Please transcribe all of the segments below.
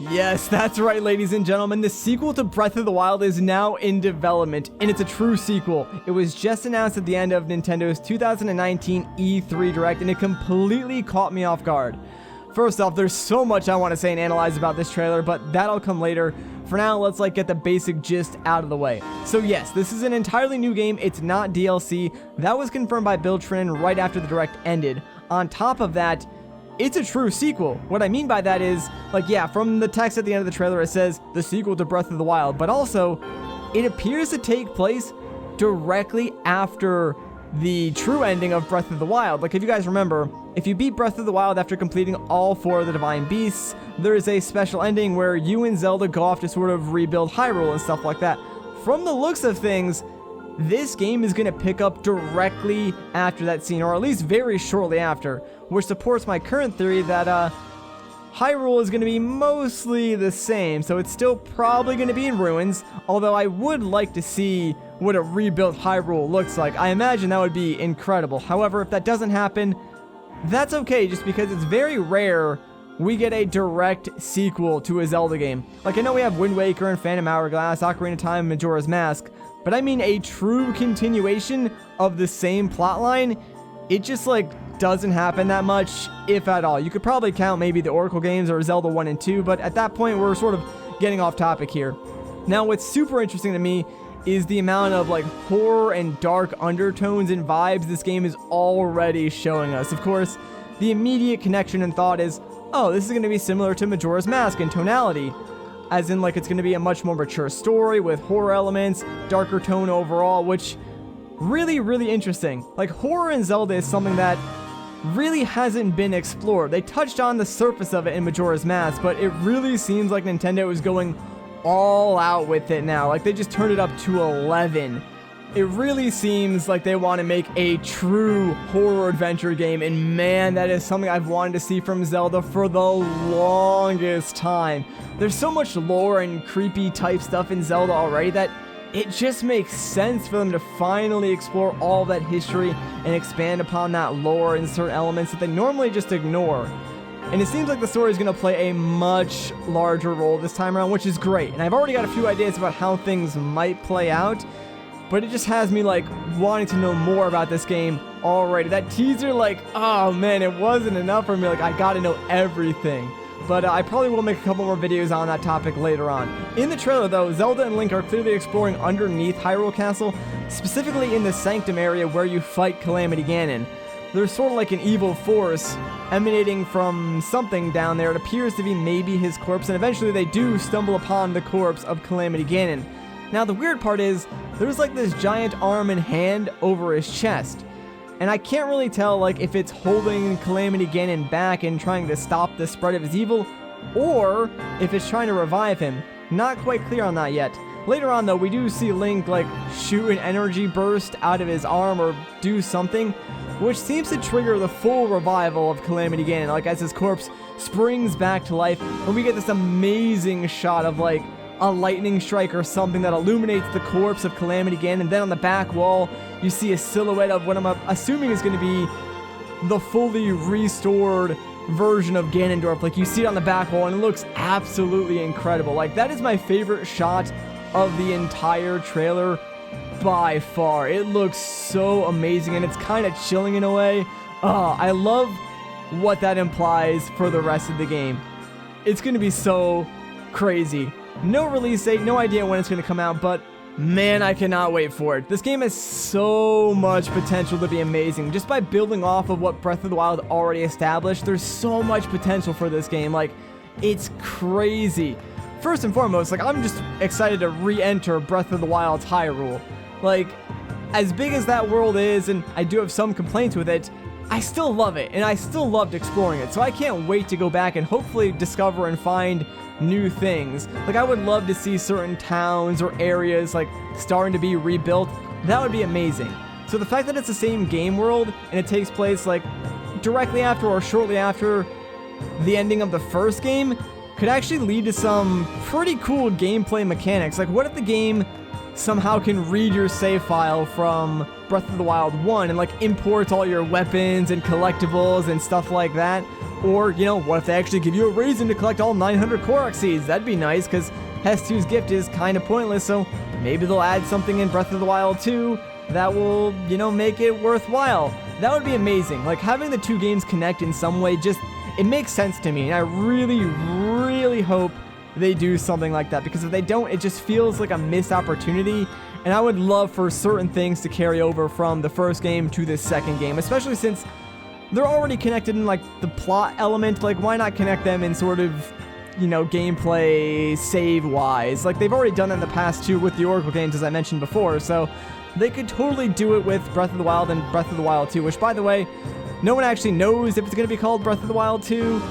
Yes, that's right, ladies and gentlemen. The sequel to Breath of the Wild is now in development, and it's a true sequel. It was just announced at the end of Nintendo's 2019 E3 Direct, and it completely caught me off guard. First off, there's so much I want to say and analyze about this trailer, but that'll come later. For now, let's get the basic gist out of the way. So yes, this is an entirely new game. It's not DLC. That was confirmed by Bill Trinen right after the Direct ended. On top of that, it's a true sequel. What I mean by that is, yeah, from the text at the end of the trailer, it says the sequel to Breath of the Wild, but also it appears to take place directly after the true ending of Breath of the Wild. If you guys remember, if you beat Breath of the Wild after completing all 4 of the Divine Beasts, there is a special ending where you and Zelda go off to sort of rebuild Hyrule and stuff like that. From the looks of things, this game is going to pick up directly after that scene, or at least very shortly after, which supports my current theory that Hyrule is going to be mostly the same, so it's still probably going to be in ruins, although I would like to see what a rebuilt Hyrule looks like. I imagine that would be incredible. However, if that doesn't happen, that's okay, just because it's very rare we get a direct sequel to a Zelda game. I know we have Wind Waker and Phantom Hourglass, Ocarina of Time, and Majora's Mask, but I mean a true continuation of the same plotline. It just doesn't happen that much, if at all. You could probably count maybe the Oracle games or Zelda 1 and 2, but at that point we're sort of getting off topic here. Now what's super interesting to me is the amount of horror and dark undertones and vibes this game is already showing us. Of course, the immediate connection and thought is, oh, this is going to be similar to Majora's Mask in tonality. As in, it's going to be a much more mature story with horror elements, darker tone overall, which really, really interesting. Horror in Zelda is something that really hasn't been explored. They touched on the surface of it in Majora's Mask, but it really seems like Nintendo is going all out with it now. They just turned it up to 11. It really seems like they want to make a true horror adventure game, and man, that is something I've wanted to see from Zelda for the longest time. There's so much lore and creepy type stuff in Zelda already that it just makes sense for them to finally explore all that history and expand upon that lore and certain elements that they normally just ignore. And it seems like the story is going to play a much larger role this time around, which is great. And I've already got a few ideas about how things might play out, but it just has me wanting to know more about this game already. That teaser, oh man, it wasn't enough for me. I gotta know everything. But I probably will make a couple more videos on that topic later on. In the trailer though, Zelda and Link are clearly exploring underneath Hyrule Castle, specifically in the Sanctum area where you fight Calamity Ganon. There's sort of an evil force emanating from something down there. It appears to be maybe his corpse, and eventually they do stumble upon the corpse of Calamity Ganon. Now the weird part is, there's this giant arm and hand over his chest. And I can't really tell if it's holding Calamity Ganon back and trying to stop the spread of his evil, or if it's trying to revive him. Not quite clear on that yet. Later on though, we do see Link shoot an energy burst out of his arm or do something, which seems to trigger the full revival of Calamity Ganon, as his corpse springs back to life, and we get this amazing shot of a lightning strike or something that illuminates the corpse of Calamity Ganon, and then on the back wall you see a silhouette of what I'm assuming is going to be the fully restored version of Ganondorf. You see it on the back wall and it looks absolutely incredible. That is my favorite shot of the entire trailer by far. It looks so amazing and it's kind of chilling in a way. I love what that implies for the rest of the game. It's going to be so crazy. No release date, no idea when it's going to come out, but man, I cannot wait for it. This game has so much potential to be amazing. Just by building off of what Breath of the Wild already established, there's so much potential for this game. It's crazy. First and foremost, I'm just excited to re-enter Breath of the Wild's Hyrule. As big as that world is, and I do have some complaints with it, I still love it, and I still loved exploring it, so I can't wait to go back and hopefully discover and find new things. I would love to see certain towns or areas starting to be rebuilt. That would be amazing. So the fact that it's the same game world and it takes place directly after or shortly after the ending of the first game could actually lead to some pretty cool gameplay mechanics. What if the game somehow can read your save file from Breath of the Wild 1 and like import all your weapons and collectibles and stuff like that. Or, you know, what if they actually give you a reason to collect all 900 Korok seeds? That'd be nice, because Hestu's gift is kind of pointless, so maybe they'll add something in Breath of the Wild 2 that will, you know, make it worthwhile. That would be amazing. Like, having the two games connect in some way, just, it makes sense to me, and I really, really hope they do something like that, because if they don't, it just feels like a missed opportunity, and I would love for certain things to carry over from the first game to this second game, especially since they're already connected in, like, the plot element. Like, why not connect them in sort of, you know, gameplay save-wise? Like, they've already done that in the past, too, with the Oracle games, as I mentioned before, so they could totally do it with Breath of the Wild and Breath of the Wild 2, which, by the way, no one actually knows if it's going to be called Breath of the Wild 2.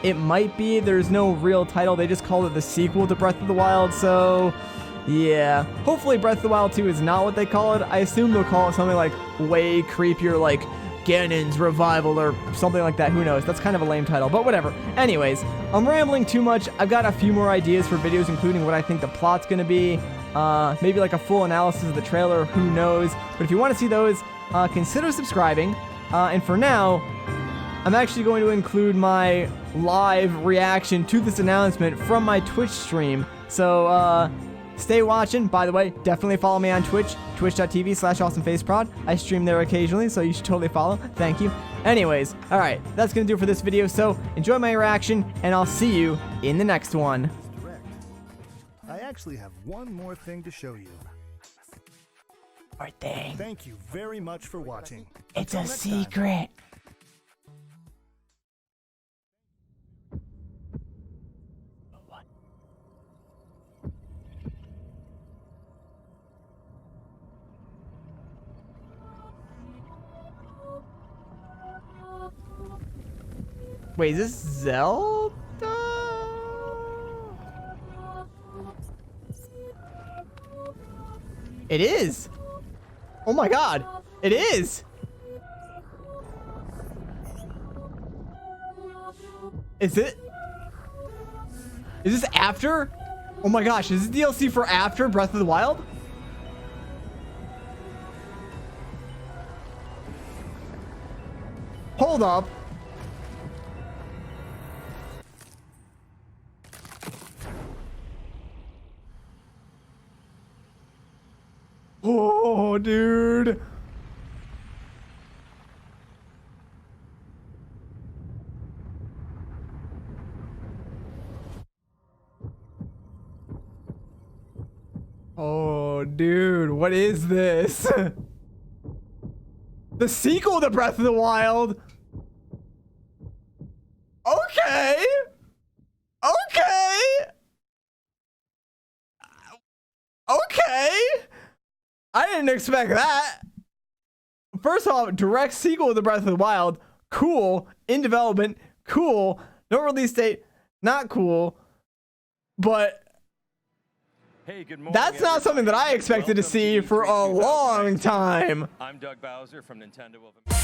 It might be. There's no real title. They just call it the sequel to Breath of the Wild, so yeah. Hopefully Breath of the Wild 2 is not what they call it. I assume they'll call it something like way creepier, like Ganon's Revival or something like that. Who knows? That's kind of a lame title, but whatever. Anyways, I'm rambling too much. I've got a few more ideas for videos, including what I think the plot's going to be. Maybe like a full analysis of the trailer. Who knows? But if you want to see those, consider subscribing. And for now, I'm actually going to include my live reaction to this announcement from my Twitch stream. So, stay watching. By the way, definitely follow me on Twitch, twitch.tv/AwesomeFaceProd. I stream there occasionally, so you should totally follow. Thank you. Anyways, alright, that's going to do it for this video. So, enjoy my reaction, and I'll see you in the next one. I actually have one more thing to show you. What thing? Thank you very much for watching. It's Until a next time. secret. What? Wait, is this Zelda? It is. Oh my god, it is! Is it? Is this after? Oh my gosh, is this DLC for after Breath of the Wild? Hold up. Oh, dude. Oh, dude, what is this? The sequel to Breath of the Wild? Okay. Okay. Okay. I didn't expect that. First off, direct sequel to Breath of the Wild. Cool. In development. Cool. No release date. Not cool. But hey, good morning, that's not something that I expected to see for a long time. I'm Doug Bowser from Nintendo of America.